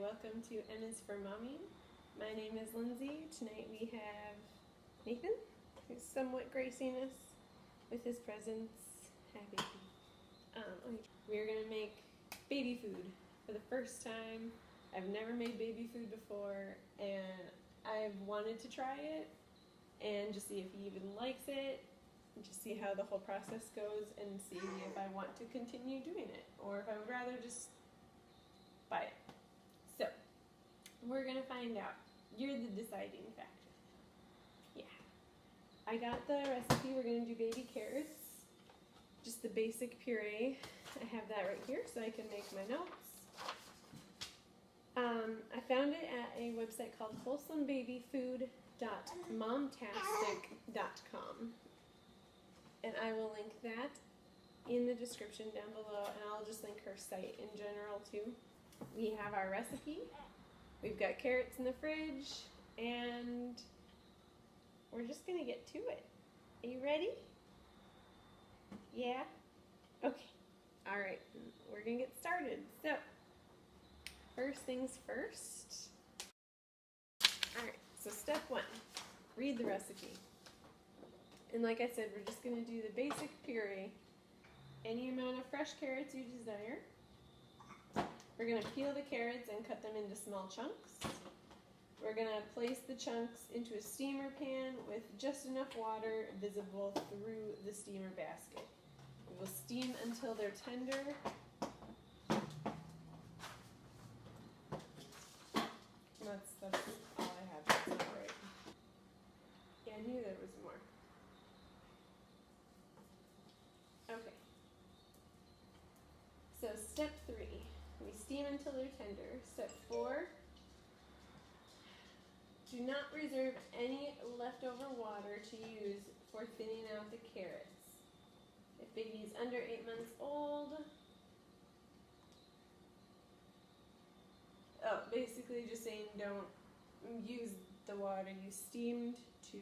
welcome to M is for Mommy. My name is Lindsay. Tonight we have Nathan, who's somewhat gracing us with his presence. Hi, baby. We're going to make baby food for the first time. I've never made baby food before, and I've wanted to try it and just see if he even likes it, and just see how the whole process goes and see if I want to continue doing it or if I would rather just buy it. So, we're going to find out. You're the deciding factor. Yeah. I got the recipe. We're going to do baby carrots. Just the basic puree. I have that right here so I can make my notes. I found it at a website called wholesomebabyfood.momtastic.com. And I will link that in the description down below, and I'll just link her site in general too. We have our recipe, we've got carrots in the fridge, and we're just gonna get to it. Are you ready? Yeah? Okay. Alright, we're gonna get started. So, first things first. Alright, so step one, read the recipe. And like I said, we're just going to do the basic puree. Any amount of fresh carrots you desire. We're going to peel the carrots and cut them into small chunks. We're going to place the chunks into a steamer pan with just enough water visible through the steamer basket. We will steam until they're tender. That's all I have. That's not right. Yeah, I knew there was more. Okay. So step 3, we steam until they're tender. Step 4, do not reserve any leftover water to use for thinning out the carrots. If baby is under 8 months old, basically just saying don't use the water you steamed to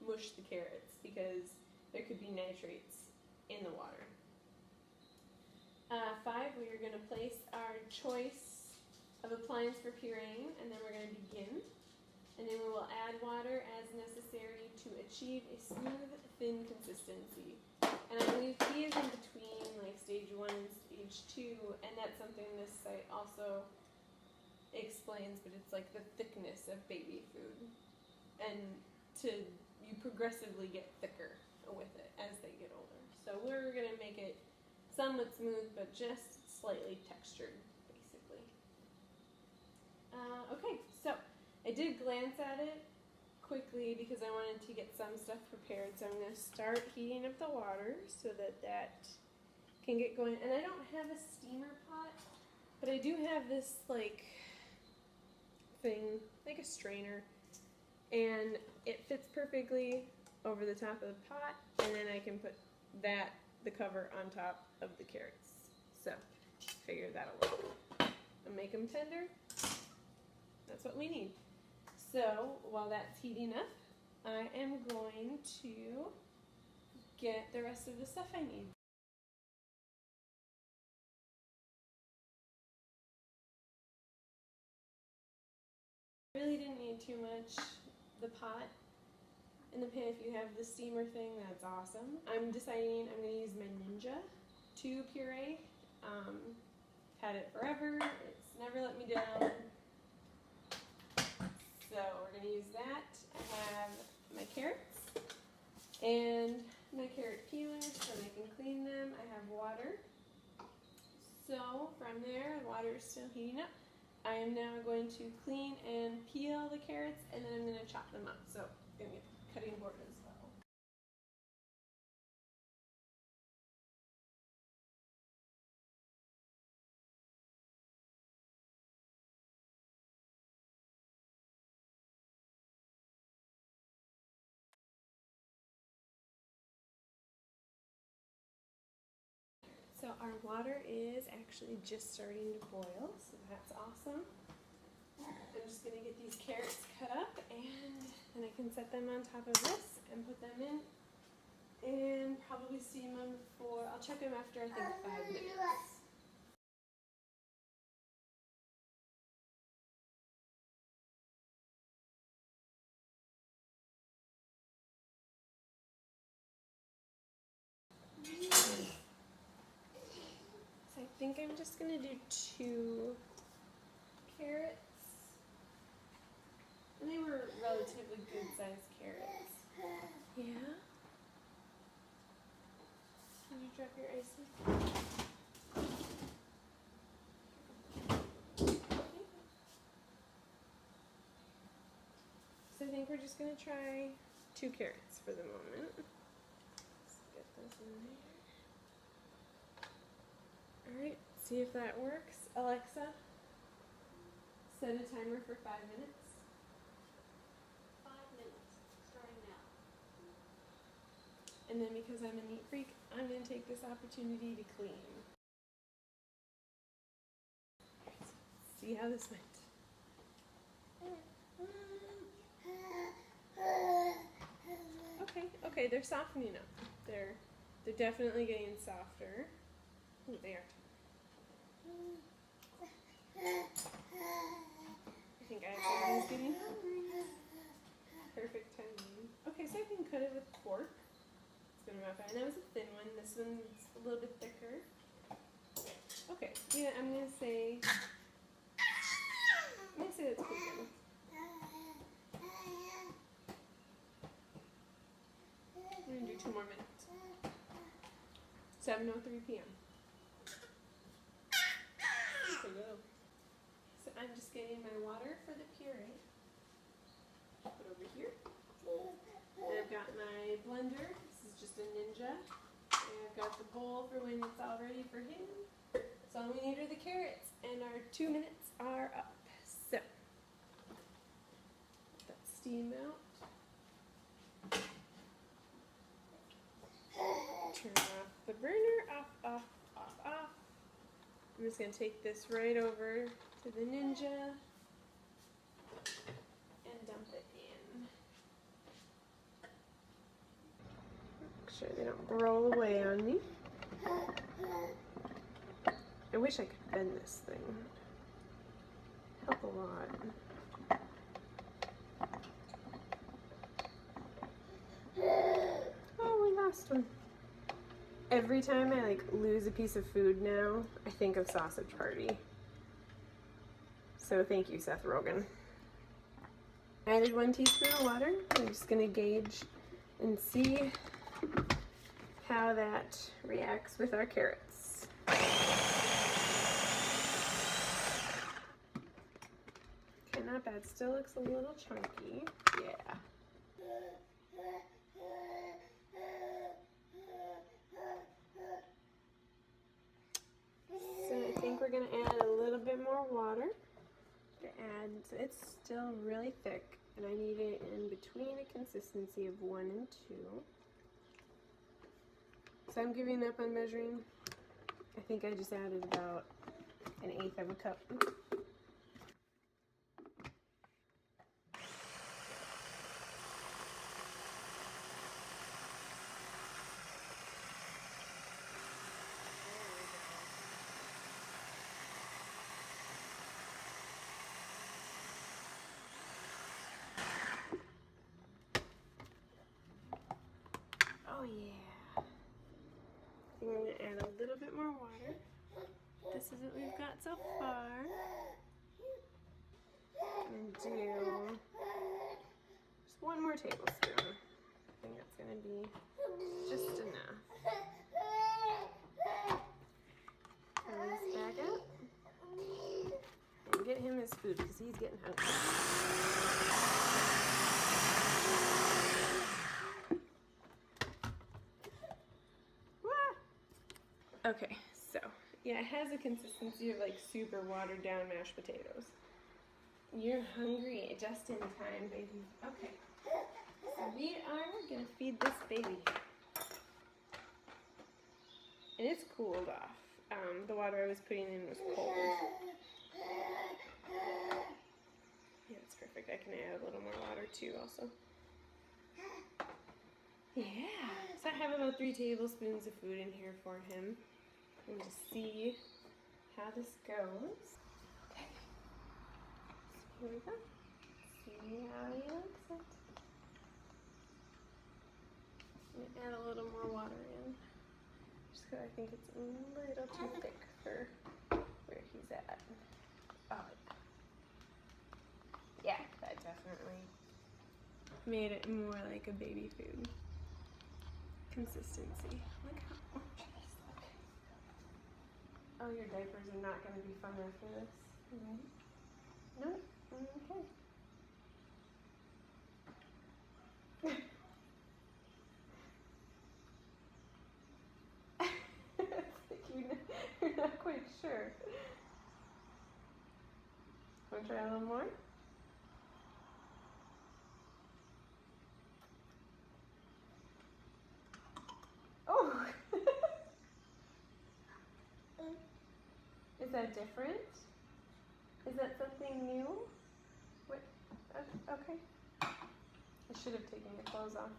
mush the carrots because there could be nitrates in the water. 5, we are going to place our choice of appliance for pureeing, and then we're going to begin. And then we will add water as necessary to achieve a smooth, thin consistency. And I believe he is in between like stage 1 and stage 2, and that's something this site also explains, but it's like the thickness of baby food. And you progressively get thicker with it as they get older. So we're going to make it somewhat smooth, but just slightly textured, basically. Okay, so I did glance at it quickly because I wanted to get some stuff prepared. So I'm going to start heating up the water so that can get going. And I don't have a steamer pot, but I do have this like thing, like a strainer, and it fits perfectly over the top of the pot, and then I can put the cover on top of the carrots. So, figure that'll work. And make them tender. That's what we need. So, while that's heating up, I am going to get the rest of the stuff I need. I really didn't need too much. The pot in the pan, if you have the steamer thing, that's awesome. I'm deciding I'm going to use my Ninja to puree. Had it forever. It's never let me down. So we're going to use that. I have my carrots and my carrot peelers so I can clean them. I have water. So from there, the water is still heating up. I am now going to clean and peel the carrots, and then I'm going to chop them up. So I'm going to get the cutting board as well. So our water is actually just starting to boil, so that's awesome. I'm just going to get these carrots cut up, and then I can set them on top of this and put them in and probably steam them for, I'll check them after I think 5 minutes. think I'm just gonna do 2 carrots. And they were relatively good sized carrots. Yeah? Did you drop your icing? So I think we're just gonna try 2 carrots for the moment. Let's get those in there. Alright, see if that works. Alexa, set a timer for 5 minutes. 5 minutes, starting now. And then because I'm a neat freak, I'm gonna take this opportunity to clean. See how this went. Okay, they're softening up. They're definitely getting softer. Ooh, they are. I think I was getting hungry. Perfect timing. Okay, so I can cut it with a fork. It's gonna be fine. That was a thin one. This one's a little bit thicker. Okay, yeah, I'm gonna say that's pretty good. I'm gonna do 2 more minutes. 7:03 p.m. So I'm just getting my water for the puree. Put over here. And I've got my blender. This is just a Ninja. And I've got the bowl for when it's all ready for him. So all we need are the carrots, and our 2 minutes are up. So let that steam out. Turn off the burner. Off. I'm just going to take this right over to the Ninja and dump it in. Make sure they don't roll away on me. I wish I could bend this thing. Help a lot. Oh, we lost one. Every time I lose a piece of food now, I think of Sausage Party. So thank you, Seth Rogen. I added 1 teaspoon of water. I'm just gonna gauge and see how that reacts with our carrots. Okay, not bad. Still looks a little chunky. Yeah. So I think we're gonna add a little bit more water. It's still really thick, and I need it in between a consistency of 1 and 2. So I'm giving up on measuring. I think I just added about 1/8 of a cup. Oh yeah. We're going to add a little bit more water. This is what we've got so far. And do just 1 more tablespoon. I think that's going to be just enough. Turn this back up. And get him his food because he's getting hungry. Okay, so yeah, it has a consistency of super watered down mashed potatoes. You're hungry just in time, baby. Okay, so we are gonna feed this baby. And it's cooled off. The water I was putting in was cold. Yeah, it's perfect. I can add a little more water too also. Yeah, so I have about 3 tablespoons of food in here for him. And just see how this goes. Okay. So here we go. See how he likes it. I'm gonna add a little more water in. Just because I think it's a little too thick for that? Oh, yeah, that definitely made it more like a baby food consistency. Look how, oh jeez, look. Oh, your diapers are not going to be fun after this, right? No? Okay. It's like you're not quite sure. Want to try a little more? Oh! Is that different? Is that something new? What? Okay. I should have taken your clothes off.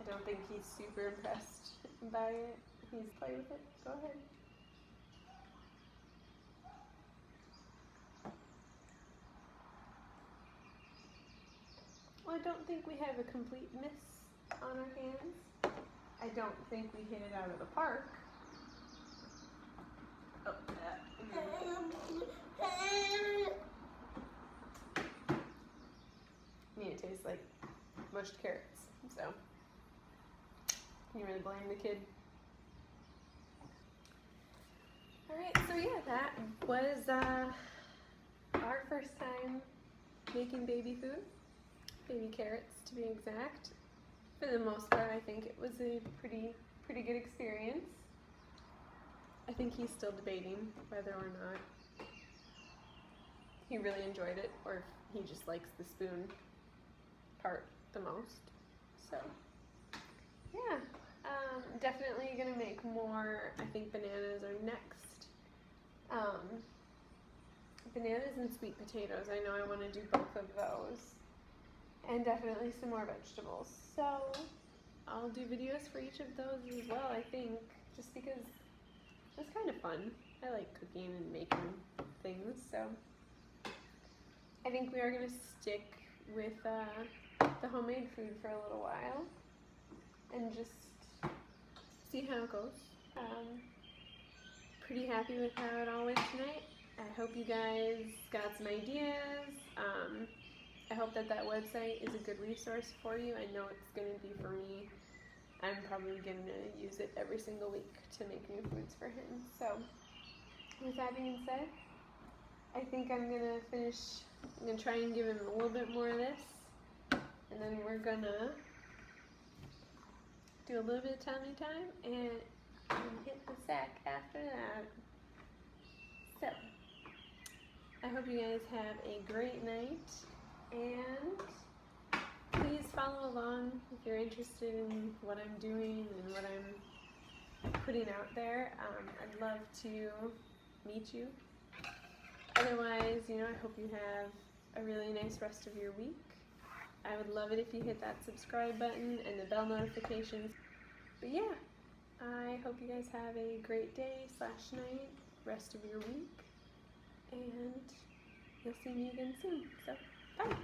I don't think he's super impressed by it. He's play with it. Go ahead. Well, I don't think we have a complete miss on our hands. I don't think we hit it out of the park. Oh, I mean, it tastes like mushed carrots, so can you really blame the kid? Alright, so yeah, that was our first time making baby food. Baby carrots, to be exact. For the most part, I think it was a pretty good experience. I think he's still debating whether or not he really enjoyed it or if he just likes the spoon part the most. So, yeah, definitely gonna make more. I think bananas are next. Bananas and sweet potatoes. I know I want to do both of those. And definitely some more vegetables. So I'll do videos for each of those as well, I think, just because it's kind of fun. I like cooking and making things, so I think we are going to stick with the homemade food for a little while and just see how it goes. Pretty happy with how it all went tonight. I hope you guys got some ideas. I hope that website is a good resource for you. I know it's going to be for me. I'm probably going to use it every single week to make new foods for him. So, with that being said, I think I'm going to finish. I'm going to try and give him a little bit more of this. And then we're going to do a little bit of tummy time and hit the sack after that. So, I hope you guys have a great night. And please follow along if you're interested in what I'm doing and what I'm putting out there. I'd love to meet you. Otherwise, I hope you have a really nice rest of your week. I would love it if you hit that subscribe button and the bell notifications. But yeah, I hope you guys have a great day / night, rest of your week, and you'll see me again soon. So, bye!